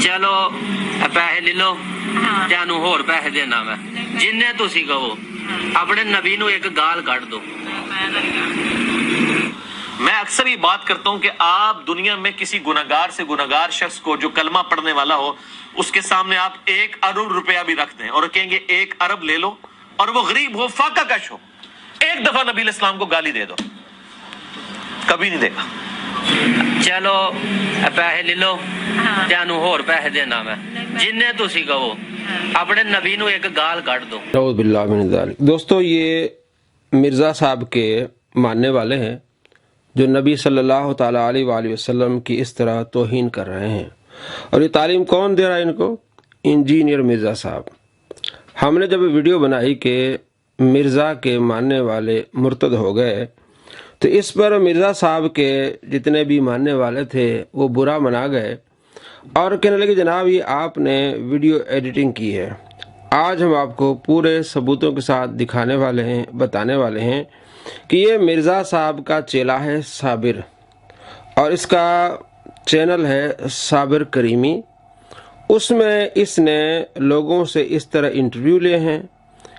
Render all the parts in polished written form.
چلو پیسے لے لو تینوں ہور پیسے دینا میں جننے تسی کہو اپنے نبی نو ایک گال کٹ دو. میں اکثر یہ بات کرتا ہوں کہ آپ دنیا میں کسی گناہگار سے گناہگار شخص کو جو کلمہ پڑھنے والا ہو اس کے سامنے آپ 1 ارب روپیہ بھی رکھ دیں اور کہیں گے 1 ارب لے لو اور وہ غریب ہو فاقہ کش ہو ایک دفعہ نبی علیہ السلام کو گالی دے دو کبھی نہیں دے گا. چلو پیسے لے لو تینوں ہور پیسے دینا میں جننے تسی کہو اپنے نبی نو ایک گال کٹ دو. اعوذ باللہ من ذالک. دوستو یہ مرزا صاحب کے ماننے والے ہیں جو نبی صلی اللہ تعالیٰ علیہ وآلہ وسلم کی اس طرح توہین کر رہے ہیں. اور یہ تعلیم کون دے رہا ہے ان کو؟ انجینئر مرزا صاحب. ہم نے جب ویڈیو بنائی کہ مرزا کے ماننے والے مرتد ہو گئے تو اس پر مرزا صاحب کے جتنے بھی ماننے والے تھے وہ برا منا گئے اور کہنے لگے جناب یہ آپ نے ویڈیو ایڈیٹنگ کی ہے. آج ہم آپ کو پورے ثبوتوں کے ساتھ دکھانے والے ہیں بتانے والے ہیں کہ یہ مرزا صاحب کا چیلا ہے صابر اور اس کا چینل ہے صابر کریمی. اس میں اس نے لوگوں سے اس طرح انٹرویو لیے ہیں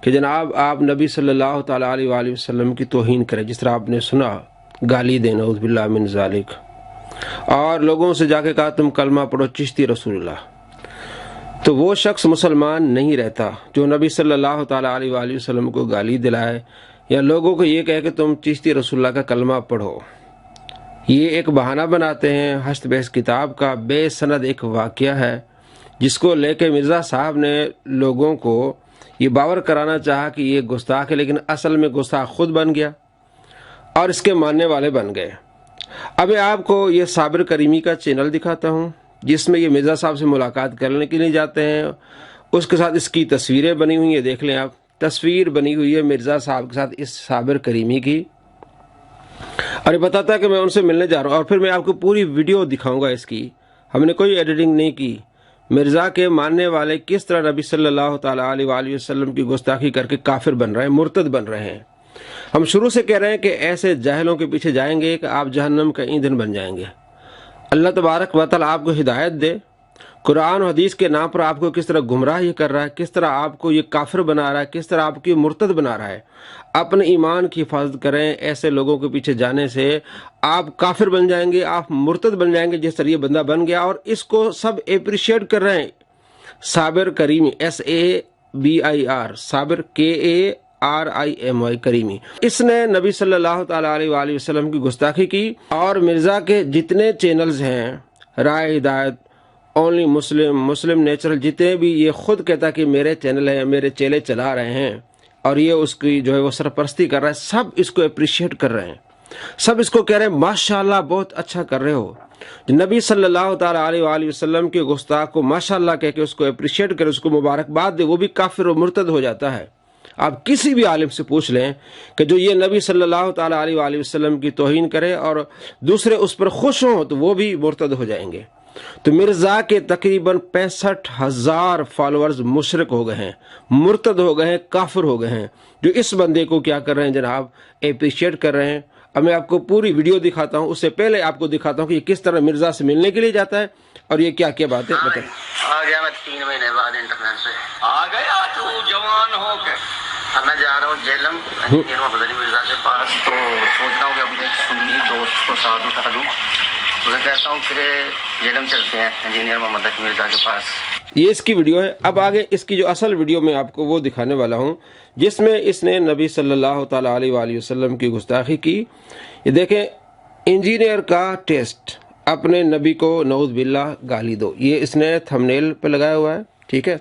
کہ جناب آپ نبی صلی اللہ تعالیٰ علیہ وآلہ وسلم کی توہین کریں جس طرح آپ نے سنا گالی دینا اعوذ باللہ من ذالک اور لوگوں سے جا کے کہا تم کلمہ پڑھو چشتی رسول اللہ. تو وہ شخص مسلمان نہیں رہتا جو نبی صلی اللہ تعالیٰ علیہ وآلہ وسلم کو گالی دلائے یا لوگوں کو یہ کہے کہ تم چشتی رسول اللہ کا کلمہ پڑھو. یہ ایک بہانہ بناتے ہیں. ہست بحث کتاب کا بے سند ایک واقعہ ہے جس کو لے کے مرزا صاحب نے لوگوں کو یہ باور کرانا چاہا کہ یہ گستاخ ہے لیکن اصل میں گستاخ خود بن گیا اور اس کے ماننے والے بن گئے. اب میں آپ کو یہ صابر کریمی کا چینل دکھاتا ہوں جس میں یہ مرزا صاحب سے ملاقات کرنے کے لیے جاتے ہیں. اس کے ساتھ اس کی تصویریں بنی ہوئی ہیں. دیکھ لیں آپ تصویر بنی ہوئی ہے مرزا صاحب کے ساتھ اس صابر کریمی کی اور یہ بتاتا ہے کہ میں ان سے ملنے جا رہا ہوں اور پھر میں آپ کو پوری ویڈیو دکھاؤں گا اس کی. ہم نے کوئی ایڈیٹنگ نہیں کی. مرزا کے ماننے والے کس طرح نبی صلی اللہ تعالیٰ علیہ وآلہ وسلم کی گستاخی کر کے کافر بن رہے ہیں مرتد بن رہے ہیں. ہم شروع سے کہہ رہے ہیں کہ ایسے جاہلوں کے پیچھے جائیں گے کہ آپ جہنم کا ایندھن بن جائیں گے. اللہ تبارک و تعالیٰ آپ کو ہدایت دے. قرآن و حدیث کے نام پر آپ کو کس طرح گمراہ یہ کر رہا ہے, کس طرح آپ کو یہ کافر بنا رہا ہے, کس طرح آپ کی مرتد بنا رہا ہے. اپنے ایمان کی حفاظت کریں. ایسے لوگوں کے پیچھے جانے سے آپ کافر بن جائیں گے, آپ مرتد بن جائیں گے جس طرح یہ بندہ بن گیا. اور اس کو سب اپریشیٹ کر رہے ہیں. صابر کریمی SABIR صابر KARIMY کریمی. اس نے نبی صلی اللہ تعالیٰ علیہ وآلہ وسلم کی گستاخی کی اور مرزا کے جتنے چینلز ہیں رائے ہدایت اونلی مسلم نیچرل جتنے بھی یہ خود کہتا کہ میرے چینل ہیں میرے چیلے چلا رہے ہیں اور یہ اس کی جو ہے وہ سرپرستی کر رہا ہے. سب اس کو اپریشیٹ کر رہے ہیں. سب اس کو کہہ رہے ہیں ماشاءاللہ بہت اچھا کر رہے ہو. نبی صلی اللہ تعالیٰ علیہ وآلہ وسلم کے گستاخ کو ماشاءاللہ کہہ کے اس کو اپریشیٹ کرے, اس کو مبارکباد دے, وہ بھی کافر و مرتد ہو جاتا ہے. آپ کسی بھی عالم سے پوچھ لیں کہ جو یہ نبی صلی اللہ تعالیٰ علیہ وآلہ وسلم کی توہین کرے اور دوسرے اس پر خوش ہوں تو وہ بھی مرتد ہو جائیں گے. تو مرزا کے تقریباً 65,000 فالورز مشرک ہو گئے ہیں, مرتد ہو گئے ہیں, کافر ہو گئے ہیں, جو اس بندے کو کیا کر رہے ہیں جناب اپریشیٹ کر رہے ہیں. اب میں آپ کو پوری ویڈیو دکھاتا ہوں. اس سے پہلے آپ کو دکھاتا ہوں کہ یہ کس طرح مرزا سے ملنے کے لیے جاتا ہے اور یہ کیا کیا بات ہے. بتائیں. آ گیا میں 3 مہینے بعد انٹرنیٹ سے آ گیا تو جوان ہو کے اب میں جا رہا ہوں جیلم محمد مرزا کے پاس. تو سوچ رہا ہوں کہ اپنے سنی دوست کو ساتھ اٹھا دوں. میں کہتا ہوں کہ جیلم چلتے ہیں انجینئر محمد مرزا کے پاس. یہ اس کی ویڈیو ہے. اب آگے اس کی جو اصل ویڈیو میں آپ کو وہ دکھانے والا ہوں جس میں اس نے نبی صلی اللہ تعالیٰ علیہ وآلہ وسلم کی گستاخی کی. یہ دیکھیں انجینئر کا ٹیسٹ, اپنے نبی کو نعوذ باللہ گالی دو. یہ اس نے تھمبنیل پہ لگایا ہوا ہے, ٹھیک ہے,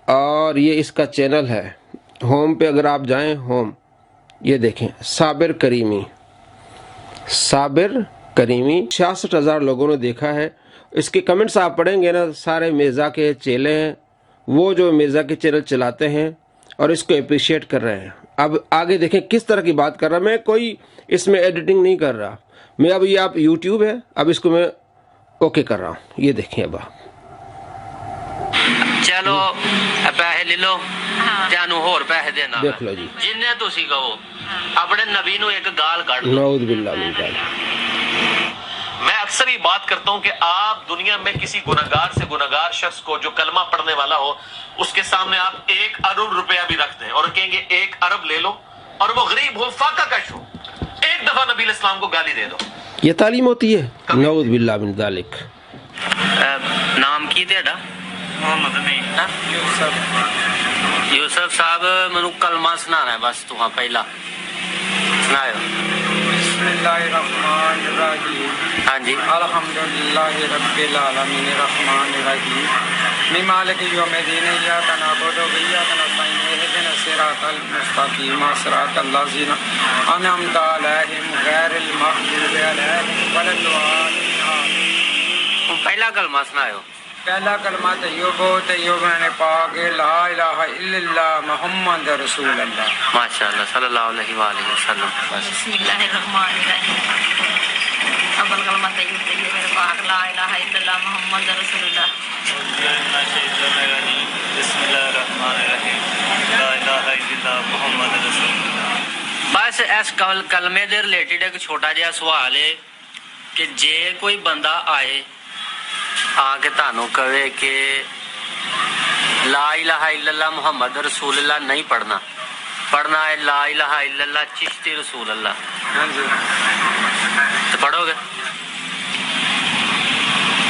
اور یہ اس کا چینل ہے. ہوم پہ اگر آپ جائیں, ہوم, یہ دیکھیں صابر کریمی. 66,000 لوگوں نے دیکھا ہے. اس کے کمنٹس آپ پڑھیں گے نا, سارے مرزا کے چیلے ہیں, وہ جو مرزا کے چینل چلاتے ہیں اور اس کو اپریشیٹ کر رہے ہیں. اب آگے دیکھیں کس طرح کی بات کر رہا. میں کوئی اس میں ایڈیٹنگ نہیں کر رہا. میں اب یہ آپ یوٹیوب ہے, اب اس کو میں اوکے کر رہا ہوں. یہ دیکھیں اب چلو پیسے لے لو تینوں ہور پیسے دینا. دیکھ لو جی, جننے تسی کہو اپنے نبی نو ایک گال کٹ دو. نعوذ باللہ من ذالک. मैं अक्सर ये बात करता हूं कि आप दुनिया में किसी गुनहगार से गुनहगार शख्स को जो कलमा पढ़ने वाला हो उसके सामने आप 1 अरब रुपया भी रख दें और कहेंगे 1 अरब ले लो, और वो गरीब हो, फाका कश हो, एक दफा नबी इस्लाम को गाली दे दो, ये तालीम होती है। नऊज़ बिल्लाह मिन ज़ालिक। नाम की तेरा? मोहम्मद नहीं यूसुफ साहब मैनू कलमा सुनाना है बस, तू पहला सुनाओ। बिस्मिल्लाहिर्रहमानिर्रहीम। हाँ जी। अल्हम्दुलिल्लाहि रब्बिल आलमीन अर्रहमानिर्रहीम मालिक यौमिद्दीन इय्याका नअबुदु व इय्याका नस्तईन इहदिना सिरातल मुस्तकीम सिरातल लज़ीना अनअमता अलैहिम गैरिल मग़ज़ूबि अलैहिम वलद्दालिन। पहला कलमा सुनाओ। पहला कलमा तय्युब मैंने पाक ला इलाहा इल्लल्लाह मुहम्मद रसूलुल्लाह। माशाअल्लाह सल्लल्लाहु अलैहि वसल्लम। बिस्मिल्लाहिर्रहमानिर्रहीम। अव्वल कलमा तय्युब मेरे पाक ला इलाहा इल्लल्लाह मुहम्मद रसूलुल्लाह। बस इस कलमे दे रिलेटेड एक छोटा जिहा सवाल है कि जे कोई बंदा आए आके तानू कहे कि ला इलाहा इल्लल्लाह मुहम्मद रसूलुल्लाह नहीं पढ़ना, पढ़ना है ला इलाहा इल्लल्लाह चिश्ती रसूलुल्लाह, हाँ जी। तो पढ़ोगे?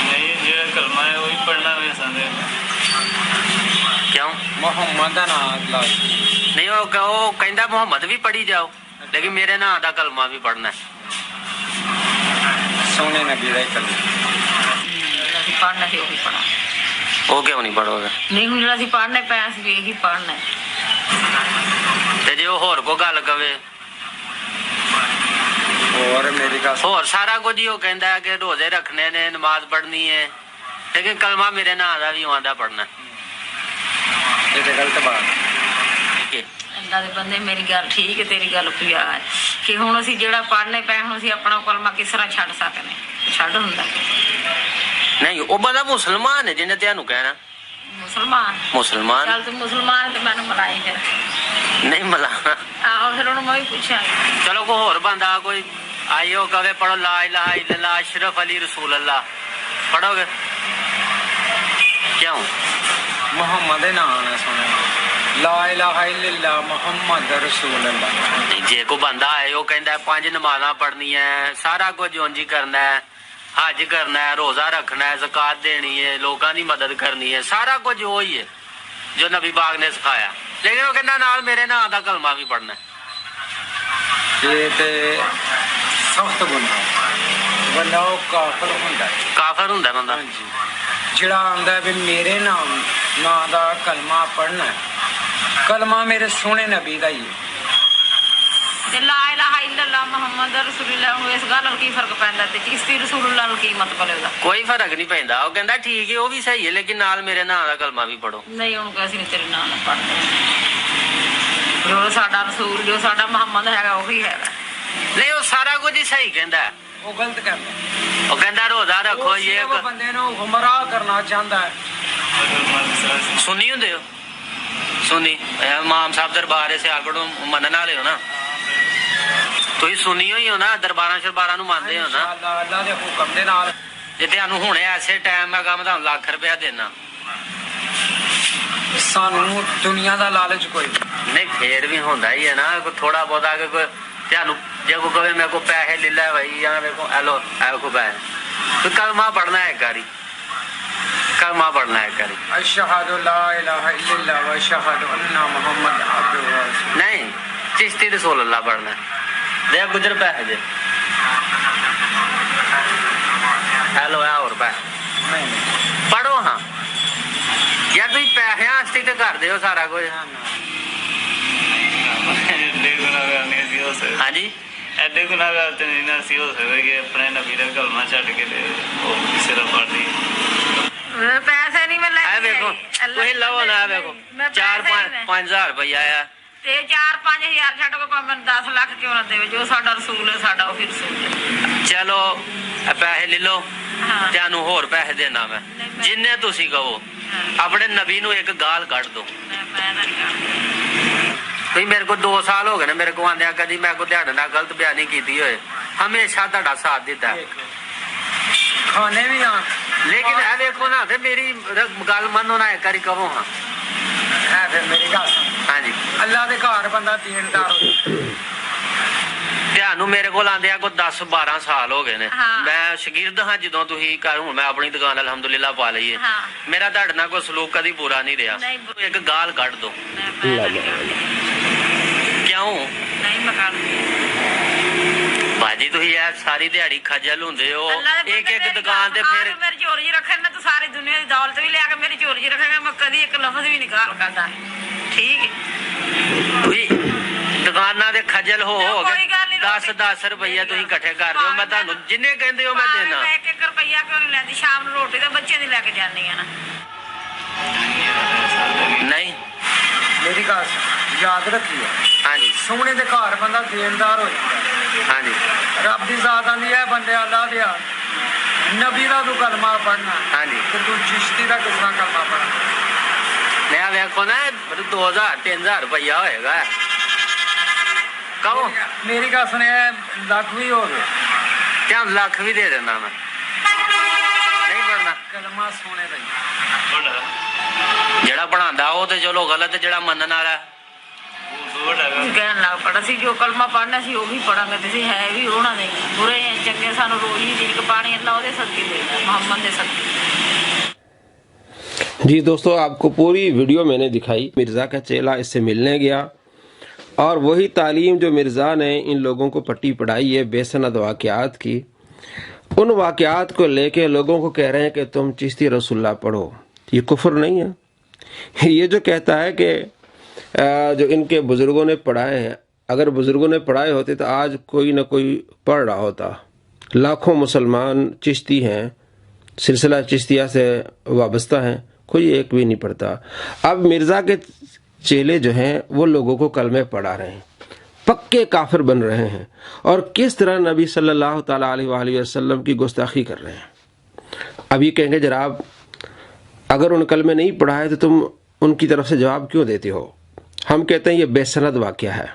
नहीं, जो कलमा है वही पढ़ना है सारे। क्यों? मुहम्मद ना अल्लाह नहीं, वो कहता मुहम्मद भी पढ़ी जाओ लेकिन मेरे नाम दा कलमा भी पढ़ना है। सोने नबी दा कलमा पढ़ना है वही पढ़ा। वो क्यों नहीं पढ़ोगे? नहीं हूँ जो पढ़ने पे भी यही पढ़ना है। ते जे होर को गल कवे और मेरी का होर सारा कुछ ही वो कहता है कि रोजे रखने ने, नमाज पढ़नी है, लेकिन कलमा मेरे नाम दा भी आंदा पढ़ना है। ये तो गलत बात है। ठीक है। अल्लाह दे बंदे मेरी गल ठीक है, तेरी गल पिया है कि हुण असीं जिहड़ा पढ़ने पे हुण असीं अपना कलमा किस तरह छड्ड सकने? छड्ड हुंदा नहीं, वो बंदा मुसलमान है जिन्हें तेनू कहना मुसलमान। चल तू मुसलमान ते मैनू मलाई फिर नहीं मिलाना। आहो फिर हुण मैं भी पुछां। चलो कोई होर बंदा कोई आइयो कहे पढ़ो ला इलाहा इल्लल्लाह अशरफ अली रसूल अल्लाह, पढ़ोगे? क्यों? मुहम्मद नाम है सुने ला इलाहा इल्लल्लाह मुहम्मद रसूलुल्लाह। नहीं, जे को बंदा है वो कहता है 5 नमाज़ां पढ़नी है, सारा कुछ उंज ही करना है, हज करना है, रोजा रखना है, ज़कात देनी है, लोगों की मदद करनी है, सारा कुछ वही है जो नबी पाक ने सिखाया, लेकिन वो कहना नाल मेरे नाम दा कलमा भी पढ़ना है। ये ते सख्त बंदा वो काफिर हुंदा है। काफिर हुंदा बंदा। हाँ जी। जिहड़ा आंदा है भी मेरे नाम दा कलमा पढ़ना है, कलमा मेरे सोने नबी दा ही है। ते ला इलाहा इल्लल्लाह मुहम्मद रसूलुल्लाह नूं इस गल नाल की फर्क पैंदा ते चिश्ती रसूलुल्लाह नाल की मतलब है ओदा? कोई फर्क नहीं पैंदा। वो कहंदा ठीक है वो भी सही है लेकिन नाल मेरे नाम दा कलमा भी पढ़ो। नहीं हुण कि असीं तेरे नाम नाल पढ़दे जो साडा रसूल जो साडा मुहम्मद हैगा वही हैगा। नहीं, वो सारा कुछ ही सही कहंदा है। वो गलत करदा है। वो कहंदा रोजा रखो, ये वो बंदे नूं गुमराह करना चाहता है। सुन्नी हुंदे हो? सुन्नी इमाम साहब दरबार से आगड़ों मनन वाले हो ना? तुसीं सुन्नी होई हो ना? दरबारां शरबारां नूं मनदे हो ना? अल्लाह दे हुक्म दे नाल जे तुहानूं हुणे ऐसे टाइम मैं कहां मैं लाख रुपया देना, सानू दुनिया दा लालच कोई नहीं फिर भी होंदा ही है ना कोई थोड़ा बहुत आगे कोई तुहानूं जे कोई कहे मेरे को पैसे ले लै भाई या मेरे को हेलो को पैसे, तो कलमा पढ़ना है एक बारी, कलमा पढ़ना है एक बारी। अशहदु ला इलाहा इल्लल्लाह व अशहदु अन्ना मुहम्मद अब्दुहु व रसूलुहु। नहीं, चिश्ती रसूल अल्लाह पढ़ना है। दे गुजर पैसे दे हेलो है और पैसे नहीं पढ़ो। हाँ यार तुम पैसे आस्ते तो कर दो सारा कुछ। एडे गुनाहगार नहीं सी हो सकते। हाँ जी, एडे गुनाहगार तो नहीं ना सी हो सकते कि अपने नबी दा कलमा छड्ड के ते वो किसी दा पढ़ दी। पैसे नहीं मैं है देखो तुम लो ना, देखो 4-5 हज़ार रुपया आया ते 4-5 हज़ार छड्ड के भावें 10 लाख क्यों ना देवे, जो साडा रसूल है साडा वही रसूल है। चलो पैसे ले लो, हाँ। तेनू होर पैसे देना मैं जिन्ने तुसी कहो। अपने नबी नू एक गाल कढ़ दो। भाई मेरे को 2 साल हो गए ना मेरे को आंदे कदी मैं को ध्यान ना गलत बयानी की होए, हमेशा ਤੁਹਾਡਾ साथ दिता है। ਖਾਣੇ ਵੀ ਆ लेकिन है देखो ना फिर मेरी गल मनो ना एक बारी कहो हाँ ਹੈ ਫਿਰ ਮੇਰੀ ਗੱਲ ਸੁਣ हाँ जी ਅੱਲਾ ਦੇ ਘਰ ਬੰਦਾ ਦੇਣਦਾਰ ਹੋ ਤੁਹਾਨੂੰ ਮੇਰੇ ਕੋਲ ਆਂਦਿਆਂ ਕੋਈ 10-12 ਸਾਲ ਹੋ ਗਏ ਨੇ ਹਾਂ। ਮੈਂ ਸ਼ਾਗਿਰਦ ਹਾਂ ਜਦੋਂ ਤੁਸੀਂ ਘਰ ਹੁਣ ਮੈਂ ਆਪਣੀ ਦੁਕਾਨ ਅਲਹਮਦੁਲਿਲਾ ਪਾ ਲਈ ਹੈ ਹਾਂ। ਮੇਰਾ ਤੁਹਾਡੇ ਨਾਲ ਕੋਈ ਸਲੂਕ ਕਦੀ ਬੁਰਾ ਨਹੀਂ ਰਿਹਾ ਨਹੀਂ। ਇੱਕ ਗਾਲ ਕੱਢ ਦੋ ਕਿਉਂ ਨਹੀਂ ਮਕਾਨ ਬਾਜੀ ਤੁਸੀਂ ਇਹ ਸਾਰੀ ਦਿਹਾੜੀ ਖੱਜਲ ਹੁੰਦੇ ਹੋ ਇੱਕ ਇੱਕ ਦੁਕਾਨ ਤੇ ਫਿਰ ਮੇਰੀ ਚੋਰੀ ਰੱਖਣ ਨਾ ਤੂੰ ਸਾਰੀ ਦੁਨੀਆ ਦੀ ਦੌਲਤ ਵੀ ਲਿਆ ਕੇ ਮੇਰੀ ਚੋਰੀ ਰੱਖੇਗਾ ਮੈਂ ਕਦੀ ਇੱਕ ਲਫ਼ਜ਼ ਵੀ ਨਹੀਂ ਗਾਲ ਕਰਦਾ ਠੀਕ ਹੈ ਤੁਸੀਂ ਦੁਕਾਨਾਂ ਦੇ ਖੱਜਲ ਹੋ ਕੋਈ ਕੇ ਗੱਲ ਨਹੀਂ, 10-10 ਰੁਪਈਆ ਤੁਸੀਂ ਇਕੱਠੇ ਕਰਦੇ ਹੋ ਮੈਂ ਤੁਹਾਨੂੰ ਜਿੰਨੇ ਕਹਿੰਦੇ ਹੋ ਮੈਂ ਦੇਣਾ ਮੈਂ 1 ਰੁਪਈਆ ਕਿਉਂ ਨਹੀਂ ਲੈਂਦੀ ਸ਼ਾਮ ਨੂੰ ਰੋਟੀ ਤਾਂ ਬੱਚੇ ਦੀ ਲੈ ਕੇ ਜਾਂਦੀ ਆ ਨਾ ਨਹੀਂ ਮੇਰੀ ਗੱਲ ਸੁਣ, ਯਾਦ ਰੱਖੀਓ ਹਾਂਜੀ ਸੋਹਣੇ ਦੇ ਘਰ ਬੰਦਾ ਦੇਣਦਾਰ ਹੋ ਜਾਂਦਾ ਹਾਂਜੀ ਰੱਬ ਦੀ ਜ਼ਾਤ ਆਂਦੀ ਹੈ ਬੰਦੇ ਅੱਲਾ ਦੇ ਆ ਨਬੀ ਦਾ ਤੂੰ ਕਲਮਾ ਪੜਨਾ ਹਾਂਜੀ ਤੇ ਤੂੰ ਚਿਸ਼ਤੀ ਦਾ ਕਿਸ ਤਰ੍ਹਾਂ ਕਲਮਾ ਪੜਨਾ ਮੈਂ ਵੇਖੋ ਨਾ 2000-3000 ਰੁਪਈਆ ਹੋਏਗਾ ਕਹੋ ਮੇਰੀ ਗੱਲ ਸੁਣਿਆ ਲੱਖ ਵੀ ਹੋ ਗਏ ਕਿਆ ਲੱਖ ਵੀ ਦੇ ਦੇਣਾ ਮੈਂ ਨਹੀਂ ਪੜਨਾ ਕਲਮਾ ਸੋਹਣੇ ਦਾ ਹੀ। ਜਿਹੜਾ ਪੜਾਉਂਦਾ ਉਹ ਤੇ ਚਲੋ ਗਲਤ ਜਿਹੜਾ ਮੰਨਣ ਵਾਲਾ ਕਹਿਣ ਲੱਗ ਪੜਾ ਸੀ ਜੋ ਕਲਮਾ ਪੜਨਾ ਸੀ ਉਹ ਵੀ ਪੜਾਂਗੇ ਤੇ ਹੈ ਵੀ ਉਹਨਾਂ ਦੇ ਬੁਰੇ ਹੈ ਚੰਗੇ ਸਾਨੂੰ ਰੋਜ਼ ਹੀ ਰੀਕ ਪਾਣੀ ਅੱਲਾ ਉਹਦੇ ਸਦਕੇ ਦੇ मोहम्मद ਦੇ सदके। जी दोस्तों, आपको पूरी वीडियो मैंने दिखाई। मिर्ज़ा का चेला इससे मिलने गया और वही तालीम जो मिर्ज़ा ने इन लोगों को पट्टी पढ़ाई है बेसनद वाक़यात की, उन वाक़यात को लेके लोगों को कह रहे हैं कि तुम चिश्ती रसूलुल्लाह पढ़ो। ये कुफ्र नहीं है। ये जो कहता है कि जो इनके बुज़ुर्गों ने पढ़ाए हैं, अगर बुज़ुर्गों ने पढ़ाए होते तो आज कोई ना कोई पढ़ रहा होता। लाखों मुसलमान चिश्ती हैं, सिलसिला चिश्तिया से वाबस्ता हैं, कोई एक भी नहीं पढ़ता। अब मिर्ज़ा के चेले जो हैं वो लोगों को कलमे पढ़ा रहे हैं, पक्के काफिर बन रहे हैं और किस तरह नबी सल्लल्लाहु ताला अलैहि वसल्लम की गुस्ताखी कर रहे हैं। अब ये कहेंगे जनाब अगर उन कलमे नहीं पढ़ाए तो तुम उनकी तरफ से जवाब क्यों देते हो। हम कहते हैं ये बेसनद वाक़या है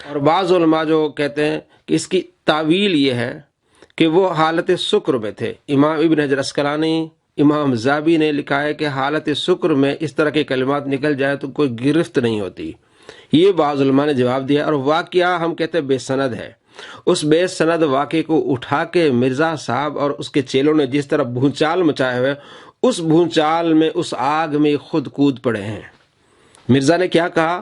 और बाज़ उलमा जो कहते हैं कि इसकी तावील ये है कि वो हालत शुक्र में थे। इमाम इब्न हजर अस्कलानी, इमाम ज़ाबी ने लिखा है कि हालत शुक्र में इस तरह के कलिमात निकल जाए तो कोई गिरफ्त नहीं होती। ये बाज़ उलमा ने जवाब दिया और वाक़या हम कहते हैं बेसनद है। उस बेसनद वाक़े को उठा के मिर्ज़ा साहब और उसके चेलों ने जिस तरह भूचाल मचाए हुए, उस भूचाल में उस आग में खुद कूद पड़े हैं। मिर्ज़ा ने क्या कहा,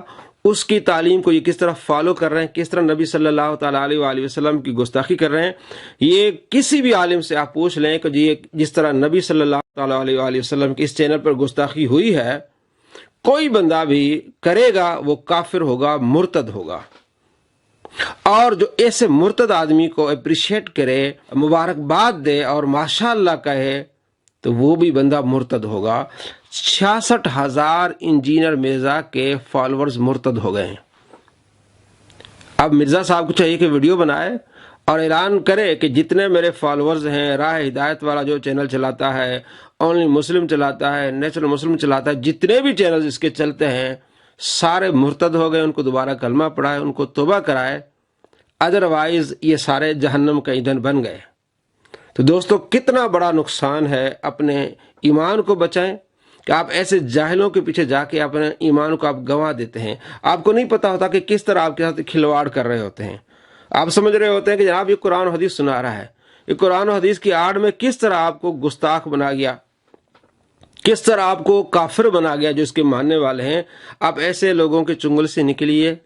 उसकी तालीम को ये किस तरह फॉलो कर रहे हैं, किस तरह नबी सल्लल्लाहु ताला अलैहि वसल्लम की गुस्ताखी कर रहे हैं। ये किसी भी आलिम से आप पूछ लें कि ये जिस तरह नबी सल्लल्लाहु ताला अलैहि वसल्लम की इस चैनल पर गुस्ताखी हुई है, कोई बंदा भी करेगा वो काफिर होगा, मुर्तद होगा। और जो ऐसे मुर्तद आदमी को अप्रिशिएट करे, मुबारकबाद दे और माशाअल्लाह कहे तो वो भी बंदा मुर्तद होगा। 66,000 इंजीनियर मिर्ज़ा के फॉलोअर्स मुर्तद हो गए हैं। अब मिर्ज़ा साहब को चाहिए कि वीडियो बनाए और ऐलान करे कि जितने मेरे फॉलोअर्स हैं, राह हिदायत वाला जो चैनल चलाता है, ओनली मुस्लिम चलाता है, नेचुरल मुस्लिम चलाता है, जितने भी चैनल इसके चलते हैं सारे मुर्तद हो गए। उनको दोबारा कलमा पढ़ाए, उनको तौबा कराए, अदरवाइज ये सारे जहन्नम का ईंधन बन गए। तो दोस्तों कितना बड़ा नुकसान है। अपने ईमान को बचाएं कि आप ऐसे जाहिलों के पीछे जाके अपने ईमान को आप गंवा देते हैं। आपको नहीं पता होता कि किस तरह आपके साथ खिलवाड़ कर रहे होते हैं। आप समझ रहे होते हैं कि जनाब ये कुरान और हदीस सुना रहा है, ये कुरान और हदीस की आड़ में किस तरह आपको गुस्ताख बना गया, किस तरह आपको काफिर बना गया जो इसके मानने वाले हैं। आप ऐसे लोगों के चुंगल से निकलिए,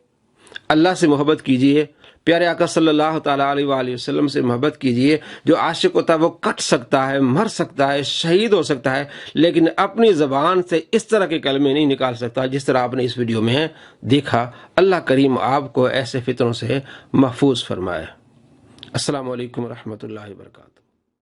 अल्लाह से मोहब्बत कीजिए, प्यारे आका सल्लल्लाहु ताला अलैहि वसल्लम से मोहब्बत कीजिए। जो आशिक होता है वो कट सकता है, मर सकता है, शहीद हो सकता है, लेकिन अपनी ज़बान से इस तरह के कलमे नहीं निकाल सकता जिस तरह आपने इस वीडियो में देखा। अल्लाह करीम आपको ऐसे फितरों से महफूज फरमाए। अस्सलामु अलैकुम रहमतुल्लाहि व बरकातहू।